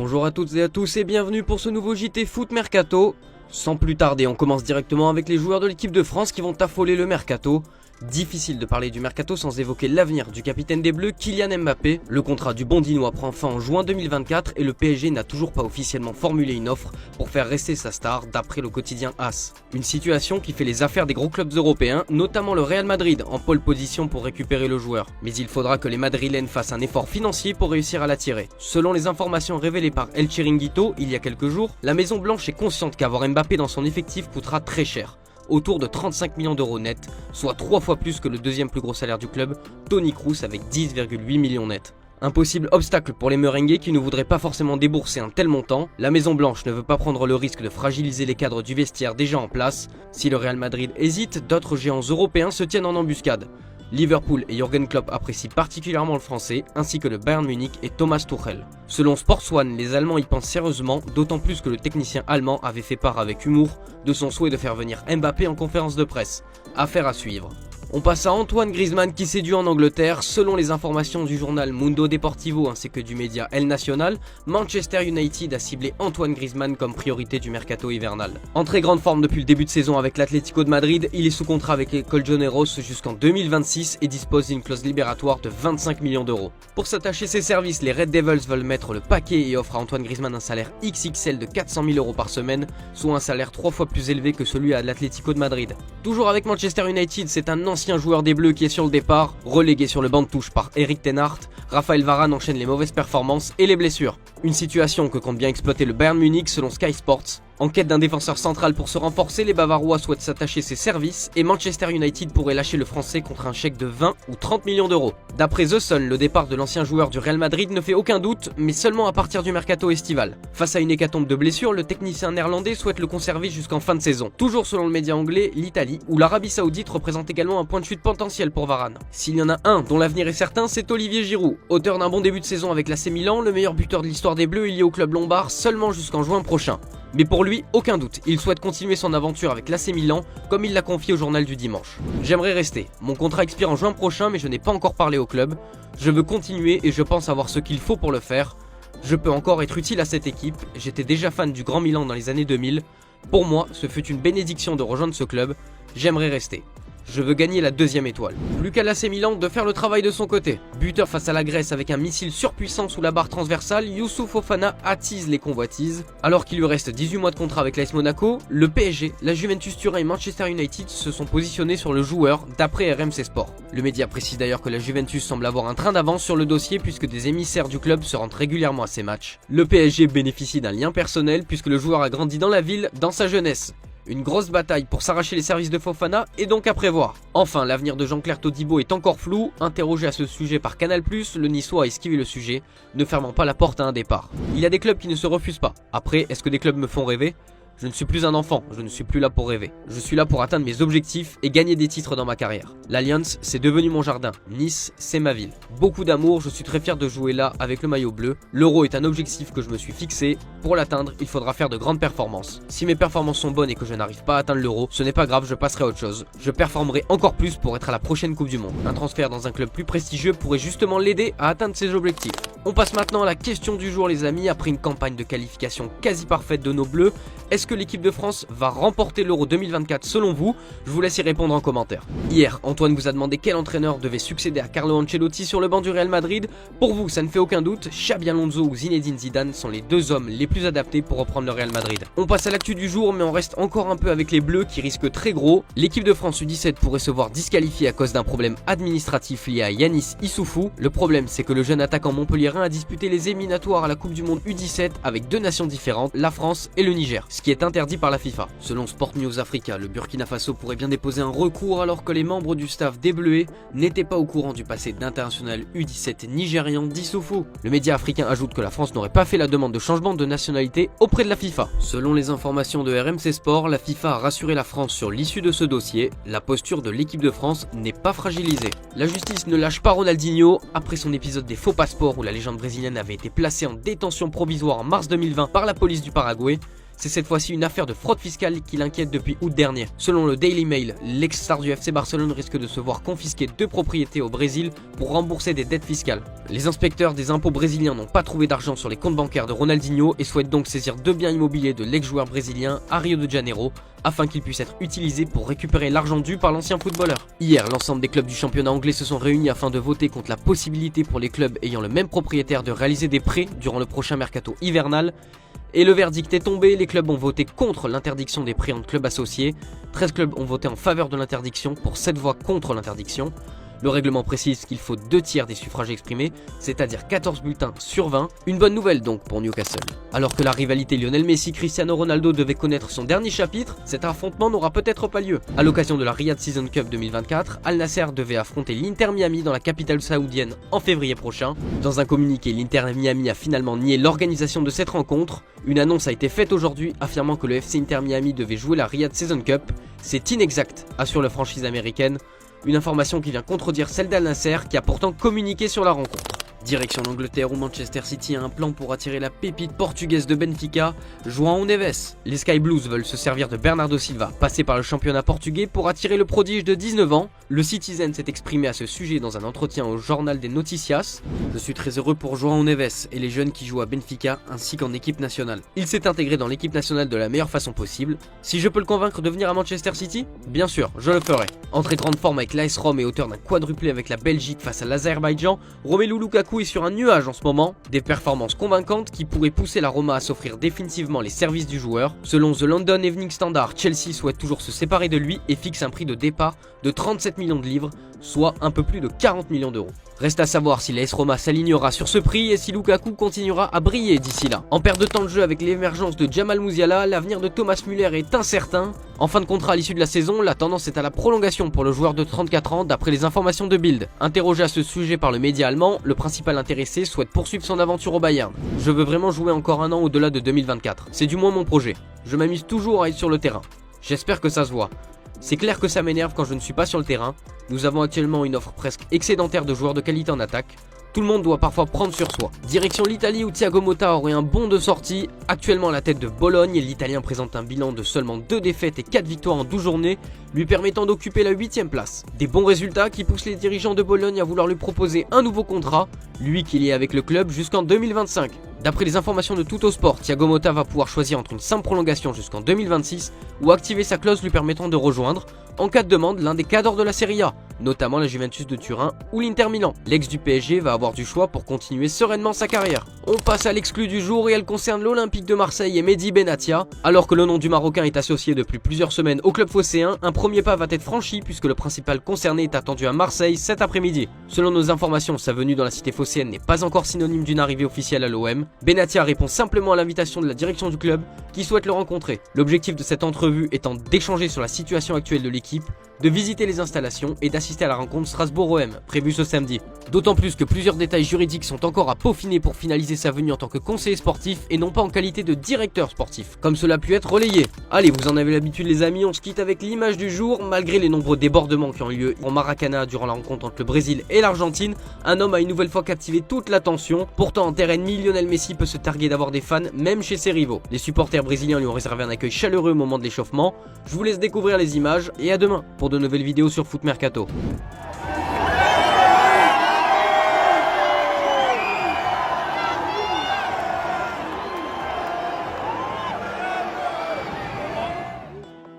Bonjour à toutes et à tous et bienvenue pour ce nouveau JT Foot Mercato. Sans plus tarder, on commence directement avec les joueurs de l'équipe de France qui vont affoler le Mercato. Difficile de parler du Mercato sans évoquer l'avenir du capitaine des Bleus, Kylian Mbappé. Le contrat du Bondinois prend fin en juin 2024 et le PSG n'a toujours pas officiellement formulé une offre pour faire rester sa star d'après le quotidien AS. Une situation qui fait les affaires des gros clubs européens, notamment le Real Madrid en pole position pour récupérer le joueur. Mais il faudra que les Madrilènes fassent un effort financier pour réussir à l'attirer. Selon les informations révélées par El Chiringuito il y a quelques jours, la Maison Blanche est consciente qu'avoir Mbappé dans son effectif coûtera très cher. Autour de 35 millions d'euros net, soit 3 fois plus que le deuxième plus gros salaire du club, Toni Kroos avec 10,8 millions net. Un possible obstacle pour les merengues qui ne voudraient pas forcément débourser un tel montant, la Maison Blanche ne veut pas prendre le risque de fragiliser les cadres du vestiaire déjà en place. Si le Real Madrid hésite, d'autres géants européens se tiennent en embuscade. Liverpool et Jürgen Klopp apprécient particulièrement le français, ainsi que le Bayern Munich et Thomas Tuchel. Selon Sports One, les Allemands y pensent sérieusement, d'autant plus que le technicien allemand avait fait part avec humour de son souhait de faire venir Mbappé en conférence de presse. Affaire à suivre. On passe à Antoine Griezmann qui séduit en Angleterre. Selon les informations du journal Mundo Deportivo ainsi que du média El Nacional, Manchester United a ciblé Antoine Griezmann comme priorité du mercato hivernal. En très grande forme depuis le début de saison avec l'Atlético de Madrid, il est sous contrat avec l'école Joneros jusqu'en 2026 et dispose d'une clause libératoire de 25 millions d'euros. Pour s'attacher ses services, les Red Devils veulent mettre le paquet et offrent à Antoine Griezmann un salaire XXL de 400 000 euros par semaine, soit un salaire 3 fois plus élevé que celui à l'Atlético de Madrid. Toujours avec Manchester United, c'est un ancien joueur des Bleus qui est sur le départ, relégué sur le banc de touche par Erik ten Hag. Raphaël Varane enchaîne les mauvaises performances et les blessures. Une situation que compte bien exploiter le Bayern Munich selon Sky Sports. En quête d'un défenseur central pour se renforcer, les Bavarois souhaitent s'attacher ses services et Manchester United pourrait lâcher le français contre un chèque de 20 ou 30 millions d'euros. D'après The Sun, le départ de l'ancien joueur du Real Madrid ne fait aucun doute, mais seulement à partir du mercato estival. Face à une hécatombe de blessures, le technicien néerlandais souhaite le conserver jusqu'en fin de saison. Toujours selon le média anglais, l'Italie, où l'Arabie Saoudite représente également un point de chute potentiel pour Varane. S'il y en a un dont l'avenir est certain, c'est Olivier Giroud. Auteur d'un bon début de saison avec l'AC Milan, le meilleur buteur de l'histoire des Bleus, il y est au club lombard seulement jusqu'en juin prochain. Mais pour lui, aucun doute, il souhaite continuer son aventure avec l'AC Milan, comme il l'a confié au journal du dimanche. J'aimerais rester. Mon contrat expire en juin prochain, mais je n'ai pas encore parlé au club. Je veux continuer et je pense avoir ce qu'il faut pour le faire. Je peux encore être utile à cette équipe. J'étais déjà fan du Grand Milan dans les années 2000. Pour moi, ce fut une bénédiction de rejoindre ce club. J'aimerais rester. Je veux gagner la deuxième étoile. Plus qu'à l'AC Milan de faire le travail de son côté. Buteur face à la Grèce avec un missile surpuissant sous la barre transversale, Youssouf Fofana attise les convoitises. Alors qu'il lui reste 18 mois de contrat avec l'AS Monaco, le PSG, la Juventus Turin et Manchester United se sont positionnés sur le joueur d'après RMC Sport. Le média précise d'ailleurs que la Juventus semble avoir un train d'avance sur le dossier puisque des émissaires du club se rendent régulièrement à ses matchs. Le PSG bénéficie d'un lien personnel puisque le joueur a grandi dans la ville dans sa jeunesse. Une grosse bataille pour s'arracher les services de Fofana est donc à prévoir. Enfin, l'avenir de Jean-Claire Todibo est encore flou. Interrogé à ce sujet par Canal+, le Niçois a esquivé le sujet, ne fermant pas la porte à un départ. Il y a des clubs qui ne se refusent pas. Après, est-ce que des clubs me font rêver ? Je ne suis plus un enfant, je ne suis plus là pour rêver. Je suis là pour atteindre mes objectifs et gagner des titres dans ma carrière. L'Alliance, c'est devenu mon jardin. Nice, c'est ma ville. Beaucoup d'amour, je suis très fier de jouer là avec le maillot bleu. L'Euro est un objectif que je me suis fixé. Pour l'atteindre, il faudra faire de grandes performances. Si mes performances sont bonnes et que je n'arrive pas à atteindre l'Euro, ce n'est pas grave, je passerai à autre chose. Je performerai encore plus pour être à la prochaine Coupe du Monde. Un transfert dans un club plus prestigieux pourrait justement l'aider à atteindre ses objectifs. On passe maintenant à la question du jour les amis. Après une campagne de qualification quasi parfaite de nos bleus, est-ce que l'équipe de France va remporter l'Euro 2024 selon vous? Je vous laisse y répondre en commentaire. Hier, Antoine vous a demandé quel entraîneur devait succéder à Carlo Ancelotti sur le banc du Real Madrid. Pour vous, ça ne fait aucun doute, Xabi Alonso ou Zinedine Zidane sont les deux hommes les plus adaptés pour reprendre le Real Madrid. On passe à l'actu du jour, mais on reste encore un peu avec les Bleus qui risquent très gros. L'équipe de France U17 pourrait se voir disqualifiée à cause d'un problème administratif lié à Yanis Issoufou. Le problème, c'est que le jeune attaquant montpelliérain a disputé les éliminatoires à la Coupe du Monde U17 avec deux nations différentes, la France et le Niger, ce qui est interdit par la FIFA. Selon Sport News Africa, le Burkina Faso pourrait bien déposer un recours alors que les membres du staff des Bleuets n'étaient pas au courant du passé d'international U17 nigérian d'Issoufou. Le média africain ajoute que la France n'aurait pas fait la demande de changement de nationalité auprès de la FIFA. Selon les informations de RMC Sport, la FIFA a rassuré la France sur l'issue de ce dossier. La posture de l'équipe de France n'est pas fragilisée. La justice ne lâche pas Ronaldinho. Après son épisode des faux passeports où la légende brésilienne avait été placée en détention provisoire en mars 2020 par la police du Paraguay, c'est cette fois-ci une affaire de fraude fiscale qui l'inquiète depuis août dernier. Selon le Daily Mail, l'ex-star du FC Barcelone risque de se voir confisquer 2 propriétés au Brésil pour rembourser des dettes fiscales. Les inspecteurs des impôts brésiliens n'ont pas trouvé d'argent sur les comptes bancaires de Ronaldinho et souhaitent donc saisir 2 biens immobiliers de l'ex-joueur brésilien à Rio de Janeiro afin qu'ils puissent être utilisés pour récupérer l'argent dû par l'ancien footballeur. Hier, l'ensemble des clubs du championnat anglais se sont réunis afin de voter contre la possibilité pour les clubs ayant le même propriétaire de réaliser des prêts durant le prochain mercato hivernal. Et le verdict est tombé, les clubs ont voté contre l'interdiction des prêts entre clubs associés. 13 clubs ont voté en faveur de l'interdiction pour 7 voix contre l'interdiction. Le règlement précise qu'il faut 2 tiers des suffrages exprimés, c'est-à-dire 14 bulletins sur 20. Une bonne nouvelle donc pour Newcastle. Alors que la rivalité Lionel Messi-Cristiano Ronaldo devait connaître son dernier chapitre, cet affrontement n'aura peut-être pas lieu. À l'occasion de la Riyadh Season Cup 2024, Al Nasser devait affronter l'Inter Miami dans la capitale saoudienne en février prochain. Dans un communiqué, l'Inter Miami a finalement nié l'organisation de cette rencontre. Une annonce a été faite aujourd'hui affirmant que le FC Inter Miami devait jouer la Riyadh Season Cup. C'est inexact, assure la franchise américaine. Une information qui vient contredire celle d'Al Nasser qui a pourtant communiqué sur la rencontre. Direction l'Angleterre où Manchester City a un plan pour attirer la pépite portugaise de Benfica, João Neves. Les Sky Blues veulent se servir de Bernardo Silva, passé par le championnat portugais, pour attirer le prodige de 19 ans. Le Citizen s'est exprimé à ce sujet dans un entretien au journal des Noticias. Je suis très heureux pour João Neves et les jeunes qui jouent à Benfica ainsi qu'en équipe nationale. Il s'est intégré dans l'équipe nationale de la meilleure façon possible. Si je peux le convaincre de venir à Manchester City, bien sûr, je le ferai. Entrée de grande forme avec l'AS Rome et auteur d'un quadruplé avec la Belgique face à l'Azerbaïdjan, Romelu Lukaku est sur un nuage en ce moment. Des performances convaincantes qui pourraient pousser la Roma à s'offrir définitivement les services du joueur. Selon The London Evening Standard, Chelsea souhaite toujours se séparer de lui et fixe un prix de départ de 37 millions de livres, soit un peu plus de 40 millions d'euros. Reste à savoir si l'AS Roma s'alignera sur ce prix et si Lukaku continuera à briller d'ici là. En perte de temps de jeu avec l'émergence de Jamal Musiala, l'avenir de Thomas Müller est incertain. En fin de contrat à l'issue de la saison, la tendance est à la prolongation pour le joueur de 34 ans d'après les informations de Bild. Interrogé à ce sujet par le média allemand, le principal intéressé souhaite poursuivre son aventure au Bayern. Je veux vraiment jouer encore un an au-delà de 2024. C'est du moins mon projet. Je m'amuse toujours à être sur le terrain. J'espère que ça se voit. C'est clair que ça m'énerve quand je ne suis pas sur le terrain. Nous avons actuellement une offre presque excédentaire de joueurs de qualité en attaque. Tout le monde doit parfois prendre sur soi. Direction l'Italie où Thiago Motta aurait un bond de sortie. Actuellement à la tête de Bologne, l'Italien présente un bilan de seulement 2 défaites et 4 victoires en 12 journées, lui permettant d'occuper la 8ème place. Des bons résultats qui poussent les dirigeants de Bologne à vouloir lui proposer un nouveau contrat, lui qui est lié avec le club jusqu'en 2025. D'après les informations de Tuttosport, Thiago Motta va pouvoir choisir entre une simple prolongation jusqu'en 2026 ou activer sa clause lui permettant de rejoindre, en cas de demande, l'un des cadres de la Serie A, notamment la Juventus de Turin ou l'Inter Milan. L'ex du PSG va avoir du choix pour continuer sereinement sa carrière. On passe à l'exclu du jour et elle concerne l'Olympique de Marseille et Mehdi Benatia. Alors que le nom du Marocain est associé depuis plusieurs semaines au club phocéen, un premier pas va être franchi puisque le principal concerné est attendu à Marseille cet après-midi. Selon nos informations, sa venue dans la cité phocéenne n'est pas encore synonyme d'une arrivée officielle à l'OM. Benatia répond simplement à l'invitation de la direction du club qui souhaite le rencontrer. L'objectif de cette entrevue étant d'échanger sur la situation actuelle de l'équipe, de visiter les installations et d'assister à la rencontre Strasbourg-OM, prévue ce samedi. D'autant plus que plusieurs détails juridiques sont encore à peaufiner pour finaliser sa venue en tant que conseiller sportif et non pas en qualité de directeur sportif, comme cela a pu être relayé. Allez, vous en avez l'habitude les amis, on se quitte avec l'image du jour. Malgré les nombreux débordements qui ont eu lieu en Maracana durant la rencontre entre le Brésil et l'Argentine, un homme a une nouvelle fois captivé toute l'attention. Pourtant en terre ennemie, Lionel Messi peut se targuer d'avoir des fans même chez ses rivaux. Les supporters brésiliens lui ont réservé un accueil chaleureux au moment de l'échauffement. Je vous laisse découvrir les images et à demain pour de nouvelles vidéos sur Foot Mercato.